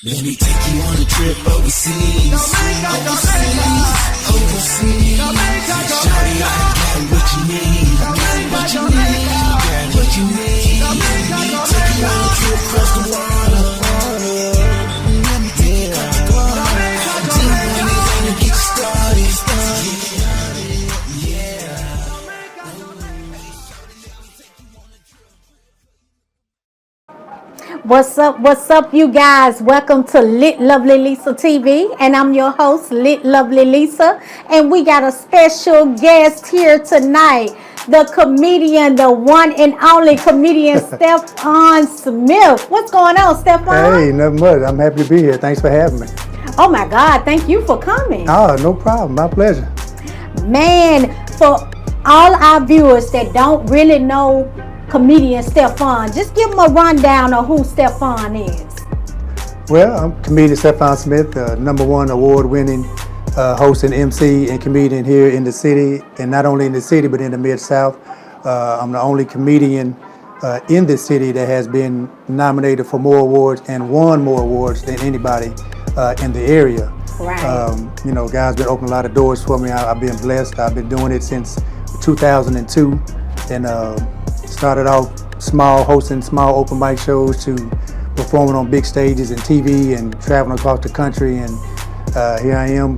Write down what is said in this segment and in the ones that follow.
Let me take you on a trip overseas. Overseas. Shawty, I got what you need. What you need. What you need. Take you on a trip across the water. Let me take you across the water. Do anything to get you started. What's up, you guys? Welcome to Lit Lovely Lisa TV, and I'm your host, Lit Lovely Lisa, and we got a special guest here tonight, the comedian, the one and only comedian, Stephon Smith. What's going on, Stephon? Hey, nothing much. I'm happy to be here. Thanks for having me. Oh my God, thank you for coming. Oh, no problem. My pleasure. Man, for all our viewers that don't really know comedian Stephon, just give them a rundown of who Stephon is. Well, I'm comedian Stephon Smith, #1 award-winning host and MC and comedian here in the city, and not only in the city but in the Mid-South. I'm the only comedian in this city that has been nominated for more awards and won more awards than anybody in the area. Right. You know, guys been opening a lot of doors for me. I've been blessed. I've been doing it since 2002, and started off small, hosting small open mic shows to performing on big stages and TV and traveling across the country. And here I am,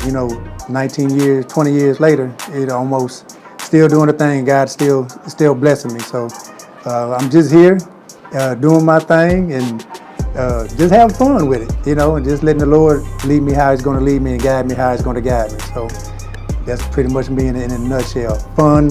19 years, 20 years later, almost still doing the thing. God's still blessing me. So I'm just here doing my thing and just having fun with it, and just letting the Lord lead me how He's going to lead me and guide me how He's going to guide me. So that's pretty much me in a nutshell. Fun,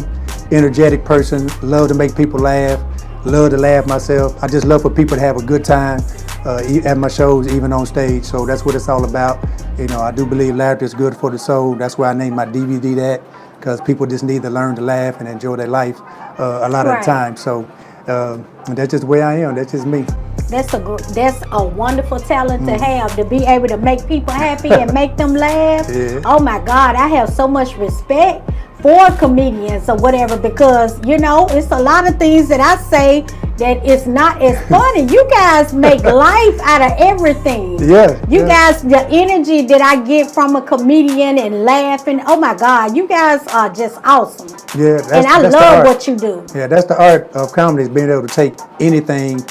energetic person, love to make people laugh, love to laugh myself. I just love for people to have a good time at my shows, even on stage. So that's what it's all about. I do believe laughter is good for the soul. That's why I named my DVD that, because people just need to learn to laugh and enjoy their life a lot of the time. So that's just the way I am. That's just me. That's a wonderful talent to have, to be able to make people happy and make them laugh. Yeah. Oh my God, I have so much respect for comedians or whatever, because it's a lot of things that I say that it's not as funny. You guys make life out of everything. You guys, the energy that I get from a comedian and laughing, oh my God, you guys are just awesome. And I love what you do. Yeah, that's the art of comedy, is being able to take anything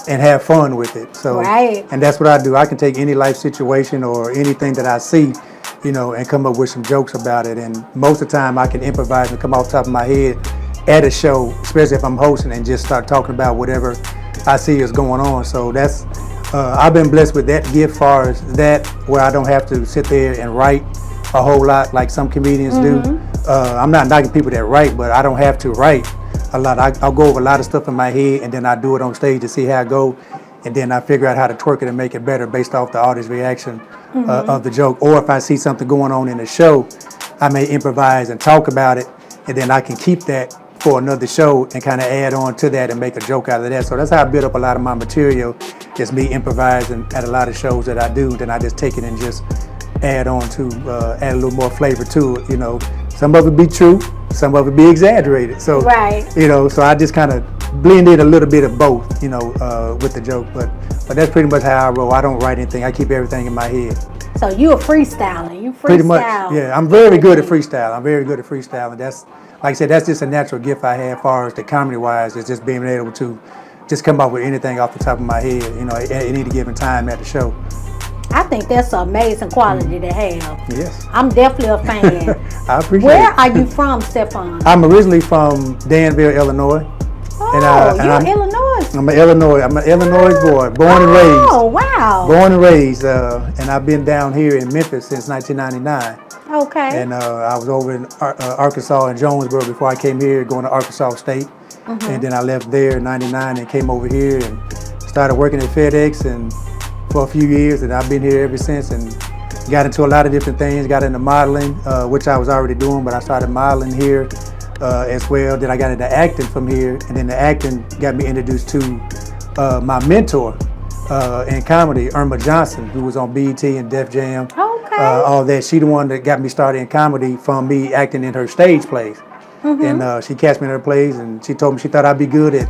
and have fun with it. So, and that's what I do. I can take any life situation or anything that I see, and come up with some jokes about it. And most of the time I can improvise and come off the top of my head at a show, especially if I'm hosting, and just start talking about whatever I see is going on. So that's, I've been blessed with that gift, far as that, where I don't have to sit there and write a whole lot like some comedians do. I'm not knocking people that write, but I don't have to write a lot. I'll go over a lot of stuff in my head, and then I do it on stage to see how I go, and then I figure out how to twerk it and make it better based off the audience reaction of the joke. Or if I see something going on in the show, I may improvise and talk about it, and then I can keep that for another show and kind of add on to that and make a joke out of that. So that's how I build up a lot of my material, just me improvising at a lot of shows that I do. Then I just take it and just add on to, add a little more flavor to it, Some of it be true, some of it be exaggerated. So, so I just kind of blend in a little bit of both, with the joke. But that's pretty much how I roll. I don't write anything. I keep everything in my head. So you a freestyler. You freestyle. Pretty much, yeah. I'm very good at freestyle. I'm very good at freestyling. That's, like I said, that's just a natural gift I have, as far as the comedy-wise, is just being able to just come up with anything off the top of my head, at any given time at the show. I think that's an amazing quality to have. Yes. I'm definitely a fan. I appreciate it. Where are you from, Stephon? I'm originally from Danville, Illinois. Oh, you're Illinois. I'm an Illinois boy, born and raised. Oh, wow. Born and raised, and I've been down here in Memphis since 1999. Okay. And I was over in Arkansas and Jonesboro before I came here, going to Arkansas State. And then I left there in 99 and came over here and started working at FedEx and for a few years, and I've been here ever since, and got into a lot of different things. Got into modeling, which I was already doing, but I started modeling here as well. Then I got into acting from here, and then the acting got me introduced to my mentor in comedy, Irma Johnson, who was on BET and Def Jam. All that. She the one that got me started in comedy from me acting in her stage plays. And she cast me in her plays, and she told me she thought I'd be good at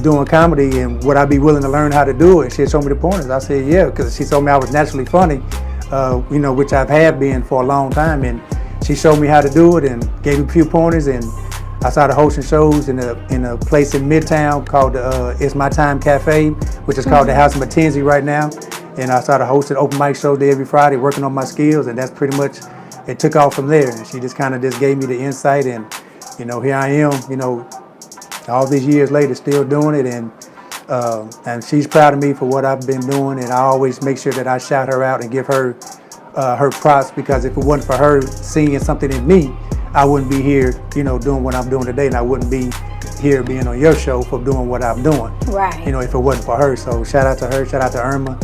doing comedy and would I be willing to learn how to do it? She had shown me the pointers. I said, yeah, because she told me I was naturally funny, which I have been for a long time. And she showed me how to do it and gave me a few pointers. And I started hosting shows in a place in Midtown called It's My Time Cafe, which is called the House of Mackenzie right now. And I started hosting open mic shows there every Friday, working on my skills. And that's pretty much, it took off from there. And she just kind of gave me the insight. And, here I am, all these years later, still doing it, and she's proud of me for what I've been doing, and I always make sure that I shout her out and give her her props, because if it wasn't for her seeing something in me, I wouldn't be here, doing what I'm doing today, and I wouldn't be here being on your show for doing what I'm doing. Right. If it wasn't for her. So shout out to her, shout out to Irma.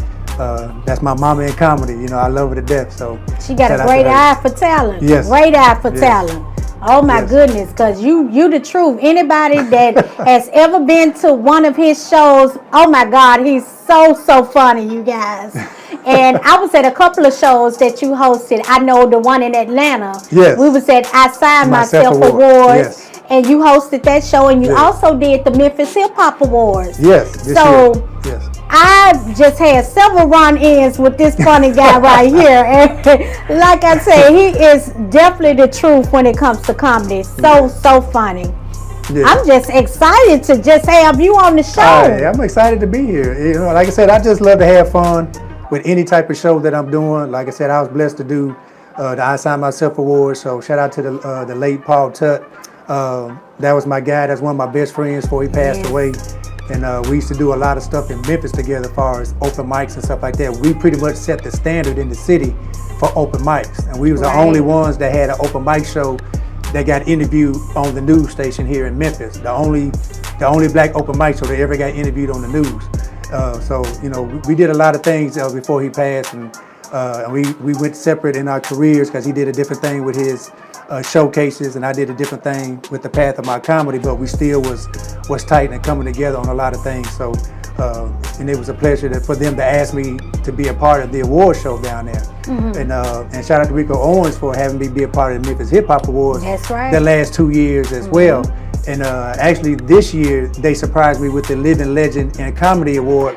That's my mama in comedy. I love her to death. So she got a great eye for talent. Yes. Great eye for talent. Oh my goodness, because you the truth. Anybody that has ever been to one of his shows, oh my God, he's so funny, you guys. And I was at a couple of shows that you hosted. I know the one in Atlanta. Yes. We was at I Signed Myself Awards. Yes. And you hosted that show, and you also did the Memphis Hip Hop Awards. Yes. So yes. I've just had several run-ins with this funny guy right here. And like I said, he is definitely the truth when it comes to comedy. So funny. Yeah. I'm just excited to just have you on the show. I'm excited to be here. Like I said, I just love to have fun with any type of show that I'm doing. Like I said, I was blessed to do the I Signed Myself Award. So shout out to the late Paul Tutt. That was my guy. That's one of my best friends before he passed away. And we used to do a lot of stuff in Memphis together as far as open mics and stuff like that. We pretty much set the standard in the city for open mics. And we was the only ones that had an open mic show that got interviewed on the news station here in Memphis. The only black open mic show that ever got interviewed on the news. So we did a lot of things before he passed, and we went separate in our careers because he did a different thing with his showcases, and I did a different thing with the path of my comedy, but we still was tight and coming together on a lot of things. So and it was a pleasure for them to ask me to be a part of the award show down there. And shout out to Rico Owens for having me be a part of the Memphis Hip Hop Awards. That's right. The last 2 years as well. And actually this year they surprised me with the Living Legend and Comedy Award,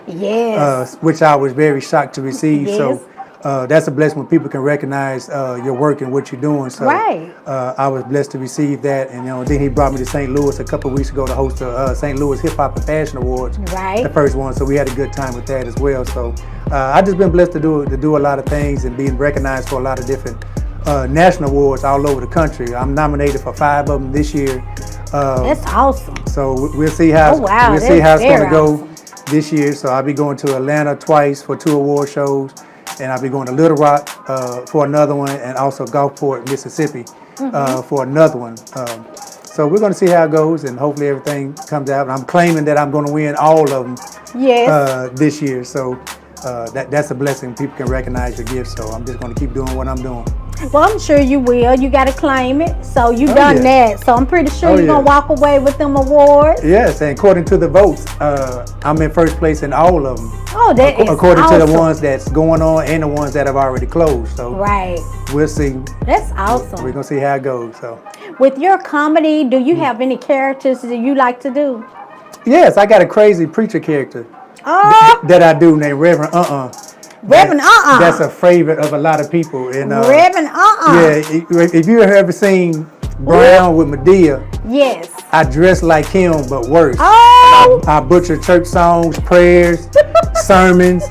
which I was very shocked to receive. So that's a blessing when people can recognize your work and what you're doing. So I was blessed to receive that. And then he brought me to St. Louis a couple of weeks ago to host the St. Louis Hip Hop and Fashion Awards, the first one. So we had a good time with that as well. So I just been blessed to do a lot of things and being recognized for a lot of different national awards all over the country. I'm nominated for 5 of them this year. That's awesome. So we'll see how it's going to go this year. So I'll be going to Atlanta twice for 2 award shows. And I'll be going to Little Rock for another one, and also Gulfport, Mississippi for another one. So we're going to see how it goes, and hopefully everything comes out. I'm claiming that I'm going to win all of them this year. So that's a blessing. People can recognize your gifts. So I'm just going to keep doing what I'm doing. Well, I'm sure you will. You got to claim it. So you done that. So I'm pretty sure you're going to walk away with them awards. Yes, and according to the votes, I'm in first place in all of them. Oh, that is according to the ones that's going on and the ones that have already closed. So we'll see. That's awesome. We're going to see how it goes. So with your comedy, do you have any characters that you like to do? Yes, I got a crazy preacher character that I do named Reverend Reverend That's a favorite of a lot of people. And Reverend Yeah, if you have ever seen Brown with Medea, yes, I dress like him but worse. Oh, I butcher church songs, prayers, sermons.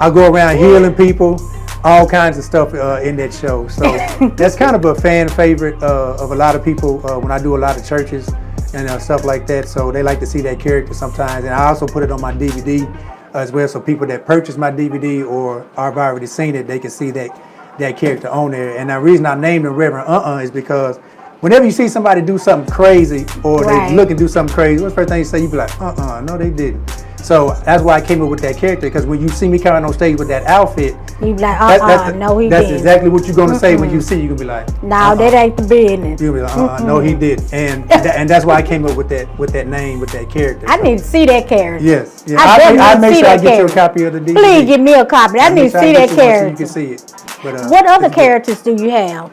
I go around healing people, all kinds of stuff in that show. So that's kind of a fan favorite of a lot of people when I do a lot of churches and stuff like that. So they like to see that character sometimes. And I also put it on my DVD as well, so people that purchase my DVD or have already seen it, they can see that character on there. And the reason I named him Reverend is because whenever you see somebody do something crazy or they look and do something crazy, what's the first thing you say? You be like, no, they didn't. So that's why I came up with that character, because when you see me coming on stage with that outfit, you be like, no, he didn't. That's exactly what you're gonna say when you see. You can be like, no, that ain't the business. You'll be like, no, he didn't. And that's why I came up with that name, with that character. I need to see that character. Yes, I make sure I get you a copy of the DVD. Please give me a copy. I need to see that character. So you can see it. But, what other characters do you have?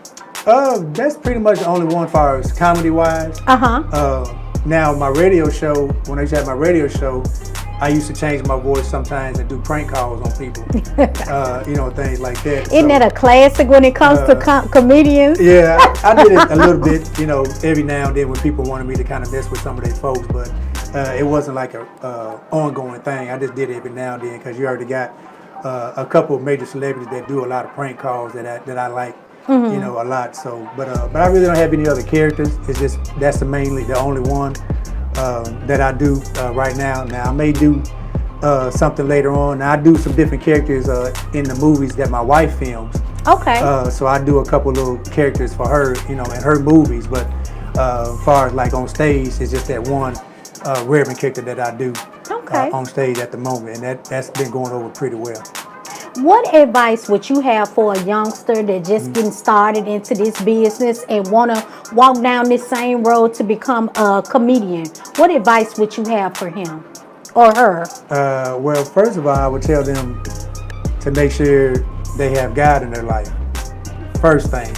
That's pretty much the only one as far as comedy wise. Now my radio show, when I used to have my radio show, I used to change my voice sometimes and do prank calls on people, things like that. Isn't that a classic when it comes to comedians? Yeah, I did it a little bit, every now and then when people wanted me to kind of mess with some of their folks, but it wasn't like a ongoing thing. I just did it every now and then because you already got a couple of major celebrities that do a lot of prank calls that I like, a lot. So, but I really don't have any other characters. It's just that's mainly the only one that I do right now. Now I may do something later on. Now I do some different characters in the movies that my wife films. Okay. So I do a couple little characters for her, in her movies. But as far as like on stage, it's just that one Reverend character that I do on stage at the moment, and that's been going over pretty well. What advice would you have for a youngster that just getting started into this business and want to walk down this same road to become a comedian? What advice would you have for him or her? Well, first of all, I would tell them to make sure they have God in their life. First thing.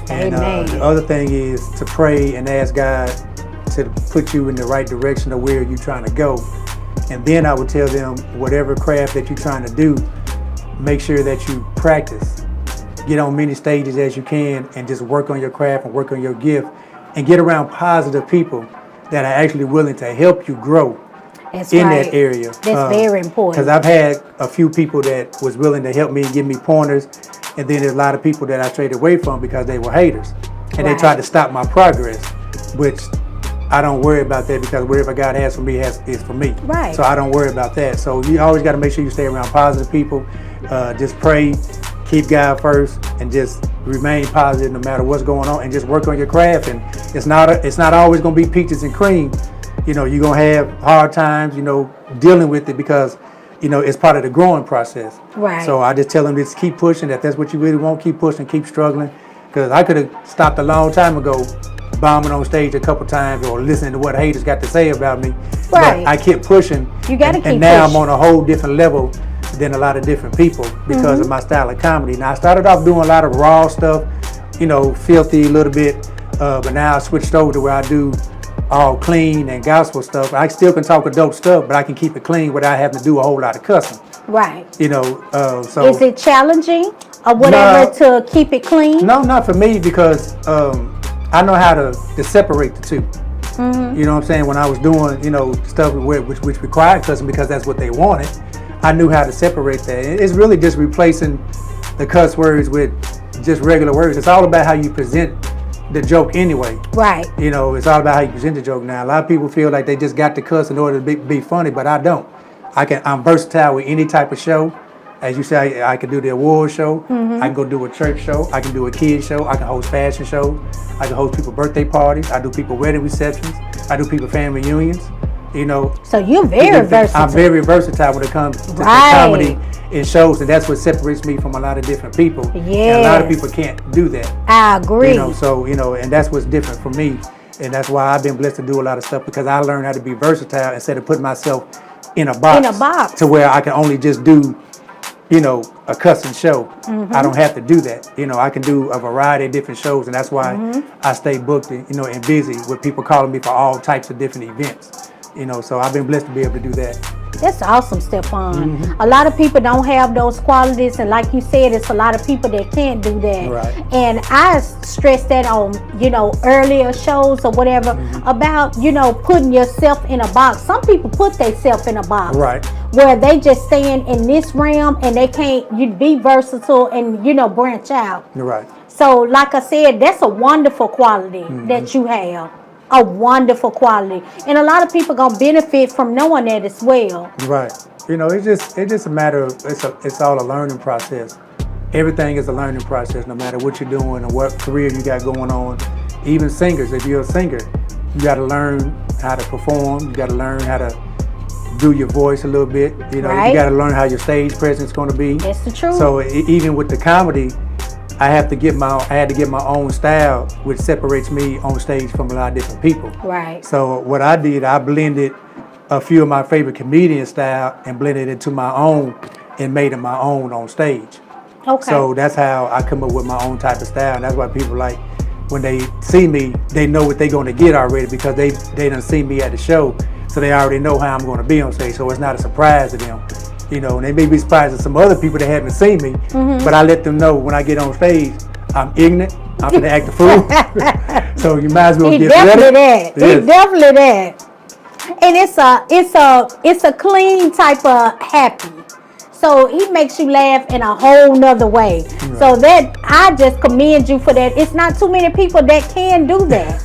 And the other thing is to pray and ask God to put you in the right direction of where you're trying to go. And then I would tell them whatever craft that you're trying to do, make sure that you practice. Get on many stages as you can and just work on your craft and work on your gift and get around positive people that are actually willing to help you grow that area. That's very important. Because I've had a few people that was willing to help me and give me pointers, and then there's a lot of people that I strayed away from because they were haters. And they tried to stop my progress, which I don't worry about that because whatever God has for me is for me. Right. So I don't worry about that. So you always got to make sure you stay around positive people. Just pray, keep God first, and just remain positive no matter what's going on, and just work on your craft. And it's not always going to be peaches and cream. You're going to have hard times, dealing with it because, it's part of the growing process. Right. So I just tell them just keep pushing. If that's what you really want, keep pushing, keep struggling. Because I could have stopped a long time ago bombing on stage a couple times or listening to what haters got to say about me. Right. But I kept pushing. You got to keep pushing. And now I'm on a whole different level than a lot of different people because of my style of comedy. Now I started off doing a lot of raw stuff, filthy a little bit, but now I switched over to where I do all clean and gospel stuff. I still can talk adult stuff, but I can keep it clean without having to do a whole lot of cussing. Right. So is it challenging or whatever to keep it clean? No, not for me because I know how to separate the two. You know what I'm saying? When I was doing, stuff which required cussing because that's what they wanted, I knew how to separate that. It's really just replacing the cuss words with just regular words. It's all about how you present the joke anyway. Right. It's all about how you present the joke now. A lot of people feel like they just got to cuss in order to be funny, but I don't. I'm versatile with any type of show. As you say, I can do the award show. I can go do a church show. I can do a kid show. I can host fashion shows. I can host people's birthday parties. I do people wedding receptions. I do people family reunions. So you're very versatile. I'm very versatile when it comes to comedy and shows, and that's what separates me from a lot of different people. Yeah. And a lot of people can't do that. I agree. And that's what's different for me. And that's why I've been blessed to do a lot of stuff because I learned how to be versatile instead of putting myself in a box. To where I can only just do a cussing show. I don't have to do that. I can do a variety of different shows, and that's why I stay booked and busy with people calling me for all types of different events. So I've been blessed to be able to do that. That's awesome, Stephon. A lot of people don't have those qualities, and like you said, it's a lot of people that can't do that. Right. And I stress that on, earlier shows or whatever about, putting yourself in a box. Some people put themselves in a box. Right. Where they just stand in this realm and they can't be versatile and, branch out. Right. So like I said, that's a wonderful quality that you have. A wonderful quality, and a lot of people gonna benefit from knowing that as well. Right. It's just a matter of it's all a learning process. Everything is a learning process, no matter what you're doing and what career you got going on. Even singers, if you're a singer, you got to learn how to perform. You got to learn how to do your voice a little bit. You got to learn how your stage presence is going to be. That's the truth. So even with the comedy, I had to get my own style, which separates me on stage from a lot of different people. Right. So what I did, I blended a few of my favorite comedian style and blended it into my own and made it my own on stage. Okay. So that's how I come up with my own type of style, and that's why people like when they see me, they know what they're going to get already because they done seen me at the show, so they already know how I'm going to be on stage. So it's not a surprise to them, you know. And they may be surprised to some other people that haven't seen me, but I let them know when I get on stage, I'm ignorant. I'm going to act the fool. So you might as well get ready. Yes. He definitely that. And it's a clean type of happy. So he makes you laugh in a whole nother way. Right. So that I just commend you for that. It's not too many people that can do that.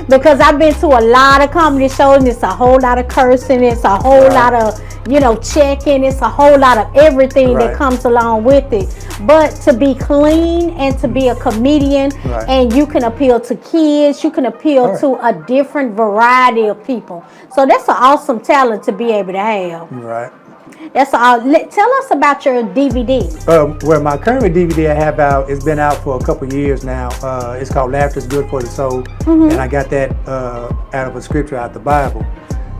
Because I've been to a lot of comedy shows and it's a whole lot of cursing, it's a whole lot of, you know, checking, it's a whole lot of everything that comes along with it. But to be clean and to be a comedian and you can appeal to kids, you can appeal to a different variety of people. So that's an awesome talent to be able to have. Right. That's all. Tell us about your DVD. Well, my current DVD I have out, it's been out for a couple years now. It's called Laughter is Good for the Soul. And I got that out of a scripture out the Bible.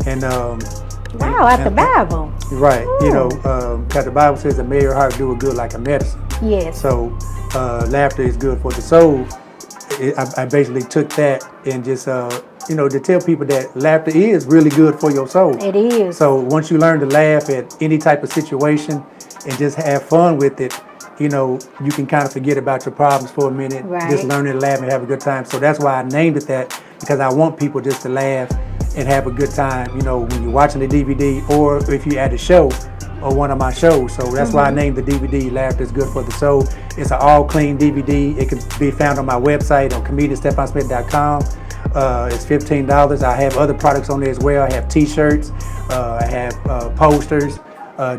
And the Bible. Right. Ooh. You know, because the Bible says that may your heart do it good like a medicine. Yes. So laughter is good for the soul. I basically took that and just, you know, to tell people that laughter is really good for your soul. It is. So once you learn to laugh at any type of situation and just have fun with it, you know, you can kind of forget about your problems for a minute. Right. Just learn to laugh and have a good time. So that's why I named it that, because I want people just to laugh and have a good time, you know, when you're watching the DVD or if you're at a show or one of my shows. So that's why I named the DVD Laughter is Good for the Soul. It's an all clean DVD. It can be found on my website on comedianstephonsmith.com. It's $15. I have other products on there as well. I have t-shirts, I have posters,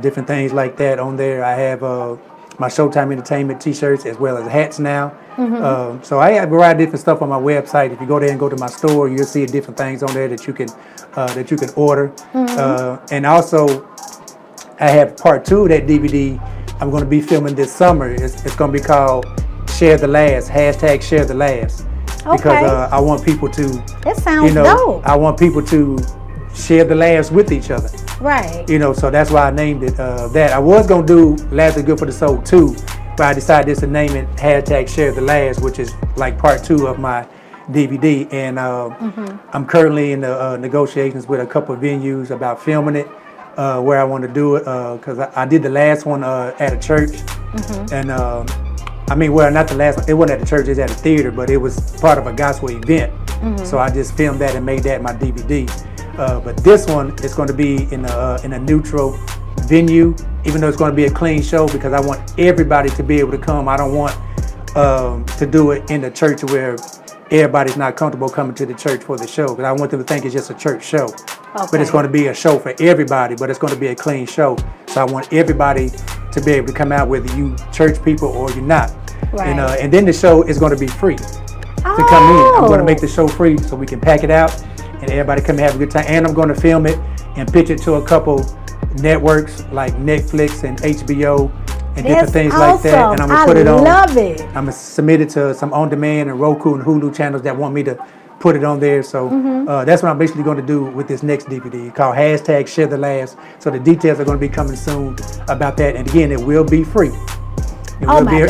different things like that on there. I have my Showtime Entertainment t-shirts as well as hats now. So I have a variety of different stuff on my website. If you go there and go to my store, you'll see different things on there that you can order. And also, I have part 2 of that DVD. I'm going to be filming this summer. It's going to be called Share the Laughs, hashtag Share the Laughs. Because I want people to, that sounds dope. I want people to share the laughs with each other. Right. You know, so that's why I named it that. I was going to do Laughter is Good for the Soul 2, but I decided just to name it hashtag Share the Laughs, which is like part 2 of my DVD. And I'm currently in the negotiations with a couple of venues about filming it, where I want to do it, because I did the last one at a church. And I mean, well, not the last one. It wasn't at the church, it was at a theater, but it was part of a gospel event. So I just filmed that and made that my DVD. But this one is going to be in a neutral venue, even though it's going to be a clean show, because I want everybody to be able to come. I don't want to do it in the church where everybody's not comfortable coming to the church for the show, because I want them to think it's just a church show. But it's going to be a show for everybody, but it's going to be a clean show. So I want everybody to be able to come out, whether you church people or you're not. Right. And then the show is going to be free to come in. I'm going to make the show free so we can pack it out and everybody come and have a good time. And I'm going to film it and pitch it to a couple networks like Netflix and HBO and different things like that. And I'm going to put it on. I love it. I'm going to submit it to some on-demand and Roku and Hulu channels that want me to put it on there. So that's what I'm basically going to do with this next DVD called hashtag Share the Laughs. So the details are going to be coming soon about that. And again, it will be free. It will be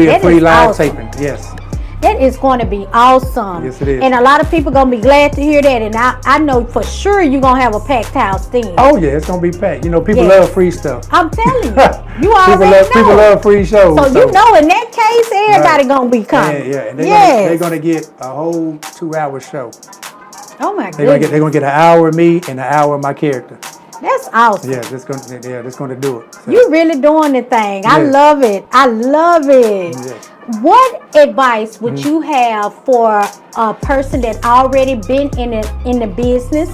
a free live taping. Yes. That is going to be awesome. Yes, it is. And a lot of people going to be glad to hear that. And I know for sure you're going to have a packed house then. Oh, yeah, it's going to be packed. You know, people love free stuff. I'm telling you. You already know. People love free shows. So you know in that case, everybody going to be coming. Yeah. And they're going to get a whole 2-hour show. Oh, my goodness. They're going to get an hour of me and an hour of my character. That's awesome. Yeah, that's going to do it. So. You really doing the thing. I love it. I love it. Yes. What advice would you have for a person that already been in the business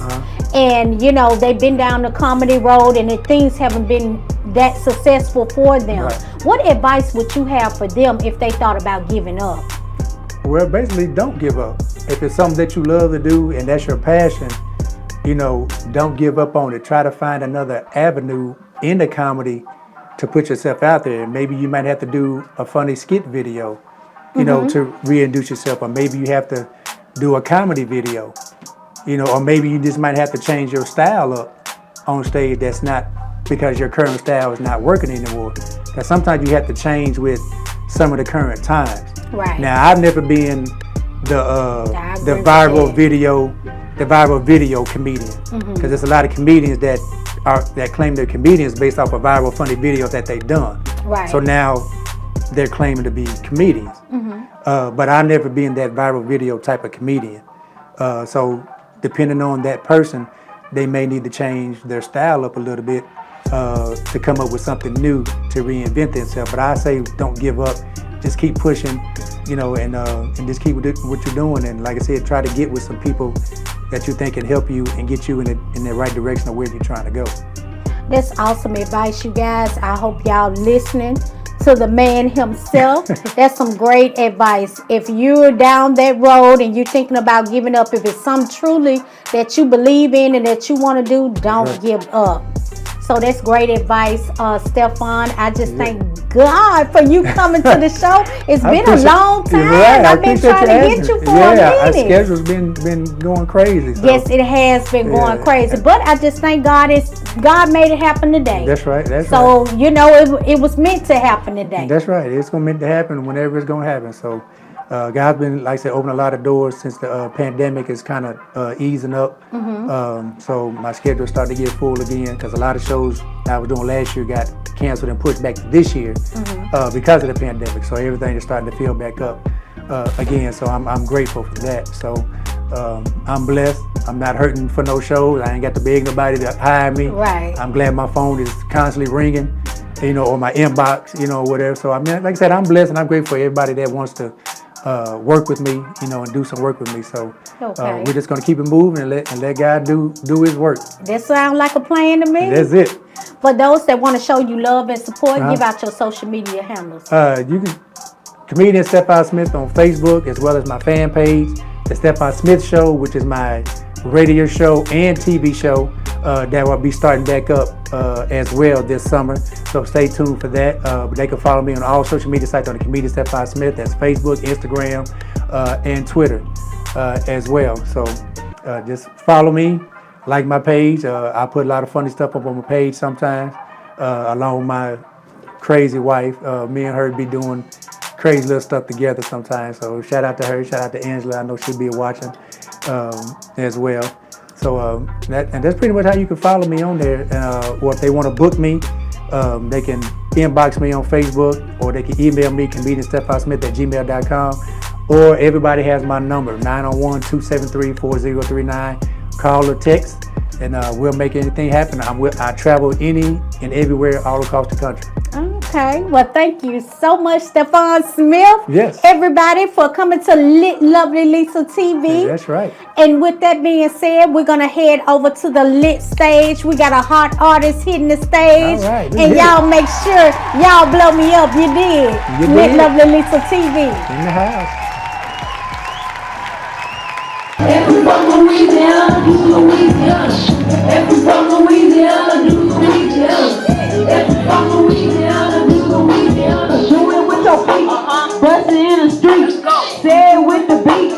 and, you know, they've been down the comedy road and things haven't been that successful for them? Right. What advice would you have for them if they thought about giving up? Well, basically, don't give up. If it's something that you love to do and that's your passion, you know, don't give up on it. Try to find another avenue in the comedy to put yourself out there. Maybe you might have to do a funny skit video, you know, to reintroduce yourself. Or maybe you have to do a comedy video, you know, or maybe you just might have to change your style up on stage. That's not because your current style is not working anymore. Because sometimes you have to change with some of the current times. Right. Now, I've never been the viral video comedian, because there's a lot of comedians that claim they're comedians based off of viral funny videos that they've done. Right. So now they're claiming to be comedians. But I've never been that viral video type of comedian. So depending on that person, they may need to change their style up a little bit to come up with something new to reinvent themselves. But I say don't give up, just keep pushing, and just keep what you're doing. And like I said, try to get with some people that you think can help you and get you in the right direction of where you're trying to go. That's awesome advice, you guys. I hope y'all listening to the man himself. That's some great advice. If you're down that road and you're thinking about giving up, if it's something truly that you believe in and that you want to do, don't give up. So that's great advice, Stephon. I just thank God for you coming to the show. It's been a long time. Right. I've been trying to get you for a minute. Our schedule's been going crazy. So. Yes, it has been going crazy. But I just thank God God made it happen today. That's right. So, it was meant to happen today. That's right. It's meant to happen whenever it's going to happen. So God's been, like I said, opening a lot of doors since the pandemic is kind of easing up. So my schedule started to get full again because a lot of shows I was doing last year got canceled and pushed back to this year because of the pandemic. So everything is starting to fill back up again. So I'm grateful for that. So I'm blessed. I'm not hurting for no shows. I ain't got to beg nobody to hire me. Right. I'm glad my phone is constantly ringing, or my inbox, whatever. So I mean, like I said, I'm blessed and I'm grateful for everybody that wants to work with me, and do some work with me. So we're just gonna keep it moving and let God do His work. That sounds like a plan to me. That's it. For those that want to show you love and support, give out your social media handles. You can Comedian Stephon Smith on Facebook, as well as my fan page, The Stephon Smith Show, which is my radio show and TV show that will be starting back up as well this summer. So stay tuned for that. They can follow me on all social media sites on the Comedian Stephon Smith. That's Facebook, Instagram, and Twitter as well. So just follow me, like my page. I put a lot of funny stuff up on my page sometimes, along with my crazy wife. Me and her be doing crazy little stuff together sometimes. So shout out to her, shout out to Angela. I know she'll be watching as well. So that's pretty much how you can follow me on there. Or if they want to book me, they can inbox me on Facebook, or they can email me, comedianstephonsmith@gmail.com. Or everybody has my number, 901-273-4039. Call or text, and we'll make anything happen. I travel any and everywhere all across the country. Okay. Well, thank you so much, Stephon Smith. Yes. Everybody, for coming to Lit Lovely Lisa TV. Yeah, that's right. And with that being said, we're going to head over to the lit stage. We got a hot artist hitting the stage. All right. And y'all make sure y'all blow me up. You did. Lit Lovely Lisa TV. In the house. Every from Louisiana, do Louisiana. Every from Louisiana, do Louisiana. Every from Louisiana, do Louisiana. Do it with your feet, bust it in the street. Say it with the beat,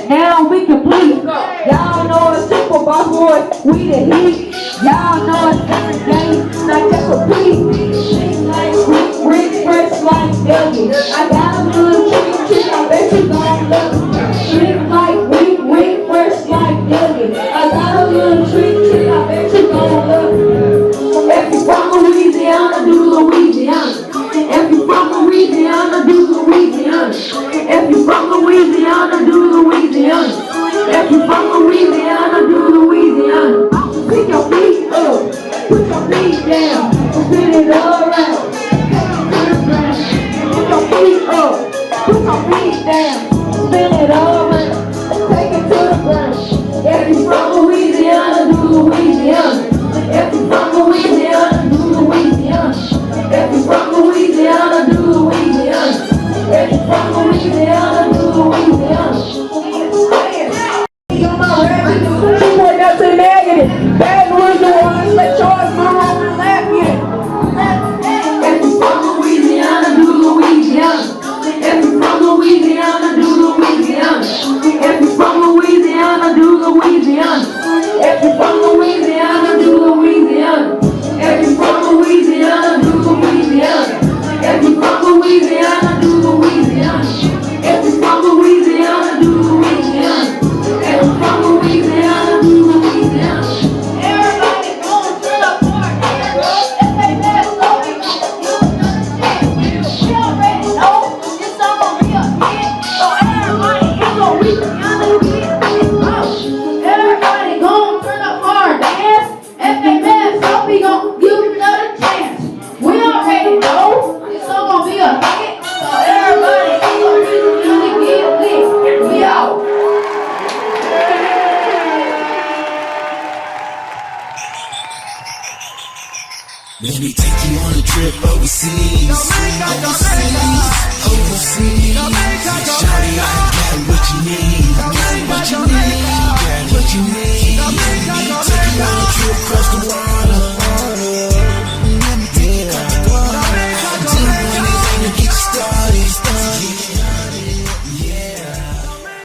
now we complete. Y'all know it's Super Boss Boys, we the heat. Y'all know it's every day, like that's a beat. Shit like Rick, fresh like Dougie. I got a little trick, I bet you gon' love it. Shit like Rick, fresh like Dougie. I got a little trick, I bet you gon' love it. If you from Louisiana, do Louisiana. If you from Louisiana, do Louisiana. If you from Louisiana, do Louisiana. If you from Louisiana, do Louisiana. Pick your feet up, put your feet down, spin it all around. Put your feet up. Let me take you on a trip overseas. Overseas. Shawty, I got what you need. Got what you need.